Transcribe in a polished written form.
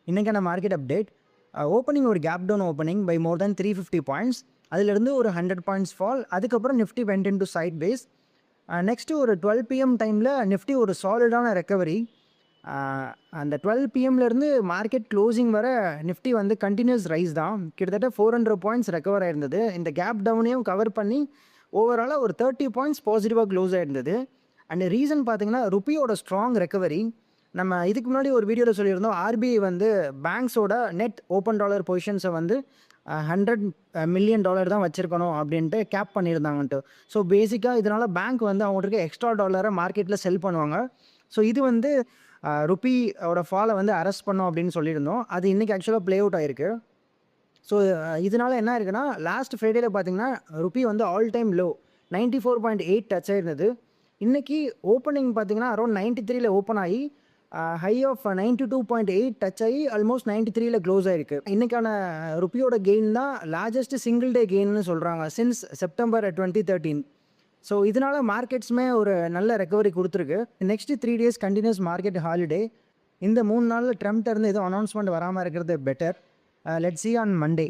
இன்றைக்கான market update. Opening ஒரு gap down opening by more than 350 points. அதிலிருந்து ஒரு 100 பாயிண்ட்ஸ் ஃபால். அதுக்கப்புறம் Nifty went into side phase. Next ஒரு 12 பிஎம் டைமில் நிஃப்டி ஒரு சாலிடான ரெக்கவரி. அந்த 12 பிஎம்லேருந்து மார்க்கெட் க்ளோசிங் வர நிஃப்டி வந்து கண்டினியூஸ் ரைஸ் தான். கிட்டத்தட்ட 400 பாயிண்ட்ஸ் ரெக்கவர் ஆயிருந்தது. இந்த கேப் டவுனையும் கவர் பண்ணி ஓவராலாக ஒரு 30 பாயிண்ட்ஸ் பாசிட்டிவாக க்ளோஸ் ஆயிருந்தது. அண்ட் ரீசன் பார்த்தீங்கன்னா ருப்பியோட ஸ்ட்ராங் ரெக்கவரி. நம்ம இதுக்கு முன்னாடி ஒரு வீடியோவில் சொல்லியிருந்தோம், ஆர்பிஐ வந்து பேங்க்ஸோட நெட் ஓப்பன் டாலர் பொசிஷன்ஸை வந்து $100 மில்லியன் தான் வச்சுருக்கணும் அப்படின்ட்டு கேப் பண்ணியிருந்தாங்கன்ட்டு. ஸோ பேசிக்காக இதனால் பேங்க் வந்து அவங்களுக்கு எக்ஸ்ட்ரா டாலரை மார்க்கெட்டில் செல் பண்ணுவாங்க. ஸோ இது வந்து ருப்பியோட ஃபாலை வந்து அரெஸ்ட் பண்ணோம் அப்படின்னு சொல்லியிருந்தோம். அது இன்றைக்கி ஆக்சுவலாக ப்ளே அவுட் ஆயிருக்கு. ஸோ இதனால் என்ன இருக்குன்னா, லாஸ்ட் ஃப்ரைடேல பார்த்தீங்கன்னா ருப்பி வந்து ஆல் டைம் லோ 94.8 டச் ஆயிருந்தது. இன்றைக்கி ஓப்பனிங் பார்த்தீங்கன்னா அரௌண்ட் 93ல் ஓப்பன் ஆகி ஹை ஆஃப் 92.8 டச் ஆகி ஆல்மோஸ்ட் 93ல் க்ளோஸ் ஆயிருக்கு. இன்றைக்கான ருப்பியோட கெயின் தான் லார்ஜஸ்ட் சிங்கிள் டே கெயின்னு சொல்கிறாங்க சின்ஸ் செப்டம்பர் 2013. ஸோ இதனால் மார்க்கெட்ஸுமே ஒரு நல்ல ரெக்கவரி கொடுத்துருக்கு. Next 3 days continues market holiday. இந்த 3 நாளில் ட்ரம்ப்டேருந்து எதுவும் அனௌன்ஸ்மெண்ட் வராமல் இருக்கிறது better. Let's see on Monday.